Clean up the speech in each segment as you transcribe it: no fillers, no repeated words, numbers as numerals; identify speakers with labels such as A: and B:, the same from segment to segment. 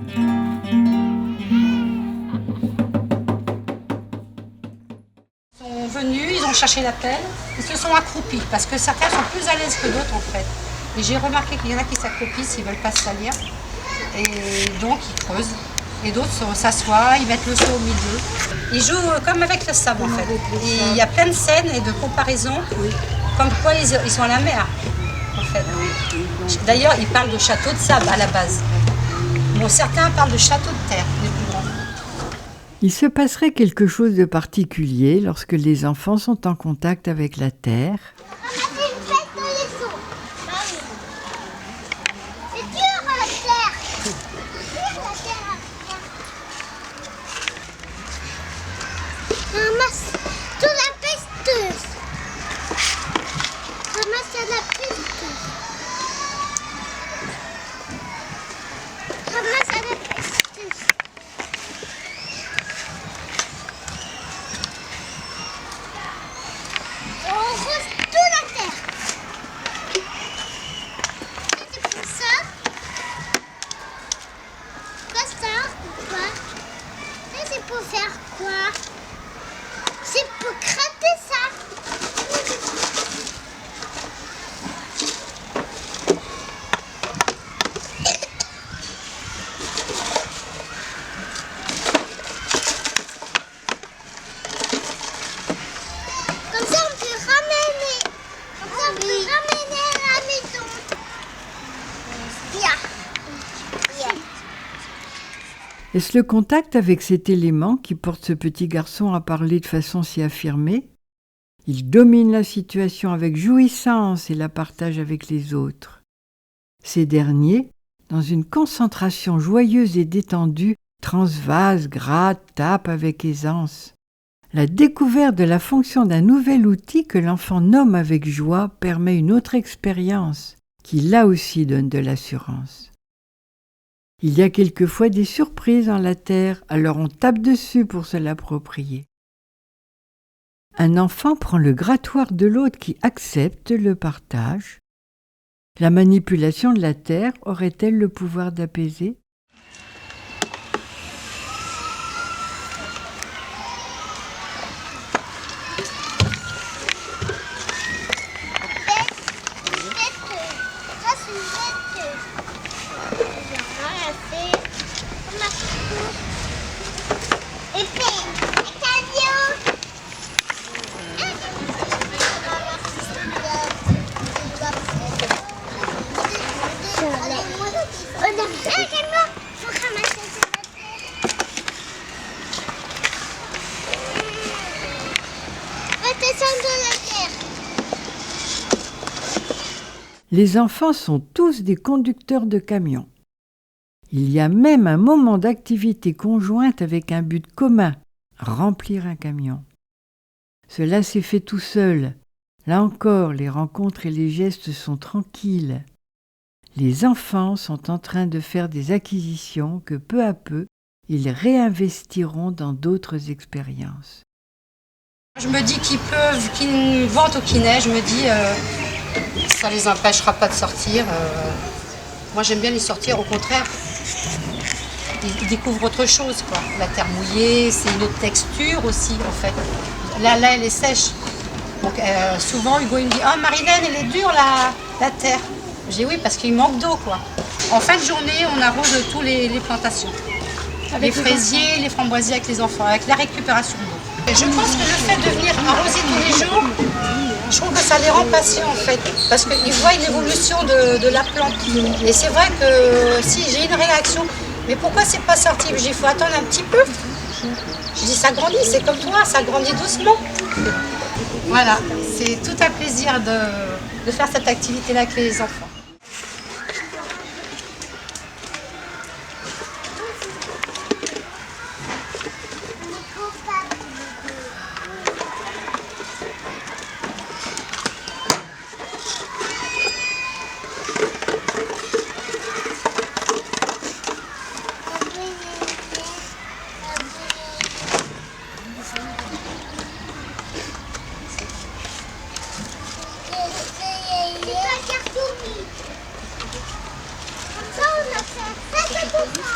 A: Ils sont venus, ils ont cherché la pelle, ils se sont accroupis parce que certains sont plus à l'aise que d'autres en fait. Et j'ai remarqué qu'il y en a qui s'accroupissent, ils ne veulent pas se salir. Et donc ils creusent. Et d'autres s'assoient, ils mettent le seau au milieu. Ils jouent comme avec le sable en fait. Et il y a plein de scènes et de comparaisons, comme quoi ils sont à la mer en fait. D'ailleurs, ils parlent de château de sable à la base. Bon, certains parlent de château de terre, les plus grands.
B: Il se passerait quelque chose de particulier lorsque les enfants sont en contact avec la terre.
C: Ramasse toute la pesteuse. Ramasse la pesteuse. Ramasse la pesteuse. On rose toute la terre. C'est pour ça. Quoi ça ou quoi? C'est pour faire quoi? C'est pour gratter ça. Comme ça, on peut ramener. Comme ça, on peut ramener à la maison. Bien.
B: Est-ce le contact avec cet élément qui porte ce petit garçon à parler de façon si affirmée? Il domine la situation avec jouissance et la partage avec les autres. Ces derniers, dans une concentration joyeuse et détendue, transvasent, grattent, tapent avec aisance. La découverte de la fonction d'un nouvel outil que l'enfant nomme avec joie permet une autre expérience qui là aussi donne de l'assurance. Il y a quelquefois des surprises dans la terre, alors on tape dessus pour se l'approprier. Un enfant prend le grattoir de l'autre qui accepte le partage. La manipulation de la terre aurait-elle le pouvoir d'apaiser? Les enfants sont tous des conducteurs de camions. Il y a même un moment d'activité conjointe avec un but commun, remplir un camion. Cela s'est fait tout seul. Là encore, les rencontres et les gestes sont tranquilles. Les enfants sont en train de faire des acquisitions que peu à peu, ils réinvestiront dans d'autres expériences.
A: Je me dis qu'il pleuve, qu'il vente ou qu'il neige, je me dis ça les empêchera pas de sortir. Moi j'aime bien les sortir, au contraire. Ils découvrent autre chose, quoi. La terre mouillée, c'est une autre texture aussi en fait. Là elle est sèche. Donc souvent Hugo il me dit « Oh Marilène, elle est dure la terre ». Je dis oui parce qu'il manque d'eau, quoi. En fin de journée, on arrose tous les plantations. Les fraisiers, les framboisiers avec les enfants, avec la récupération d'eau. Je pense que le fait de venir arroser tous les jours, je trouve que ça les rend patients en fait, parce qu'ils voient une évolution de la plante. Et c'est vrai que si j'ai une réaction, mais pourquoi c'est pas sorti? Il faut attendre un petit peu. Je dis ça grandit, c'est comme toi, ça grandit doucement. Voilà, c'est tout un plaisir de faire cette activité-là avec les enfants.
C: Ça, on a fait ça, c'est pour ça.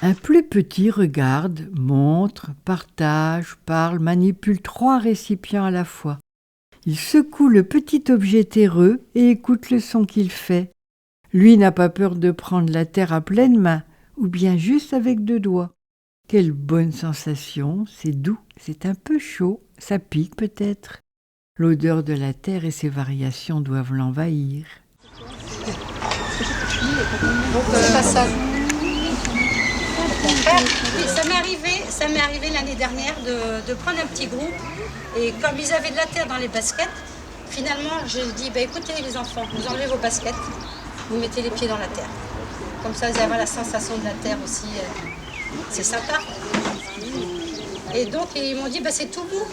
B: Un plus petit regarde, montre, partage, parle, manipule 3 récipients à la fois. Il secoue le petit objet terreux et écoute le son qu'il fait. Lui n'a pas peur de prendre la terre à pleine main, ou bien juste avec 2 doigts. Quelle bonne sensation, c'est doux, c'est un peu chaud, ça pique peut-être. L'odeur de la terre et ses variations doivent l'envahir.
A: Donc, pas ça. Oui, ça m'est arrivé l'année dernière de prendre un petit groupe et comme ils avaient de la terre dans les baskets, finalement j'ai dit écoutez les enfants, vous enlevez vos baskets, vous mettez les pieds dans la terre. Comme ça vous avez la sensation de la terre aussi, c'est sympa. Et donc ils m'ont dit c'est tout mou.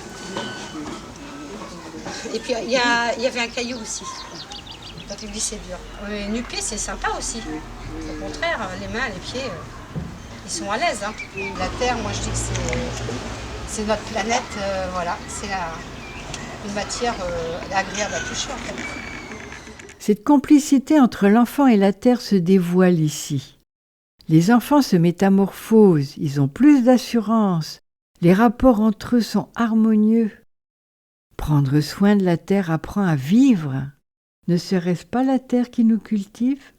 A: Et puis il y avait un caillou aussi. Donc ils me disent c'est dur. Nu-pied c'est sympa aussi. Au contraire, les mains, les pieds. Ils sont à l'aise. Hein. La Terre, moi je dis que c'est notre planète, voilà, c'est une matière agréable à toucher en fait.
B: Cette complicité entre l'enfant et la terre se dévoile ici. Les enfants se métamorphosent, ils ont plus d'assurance, les rapports entre eux sont harmonieux. Prendre soin de la terre apprend à vivre. Ne serait-ce pas la terre qui nous cultive ?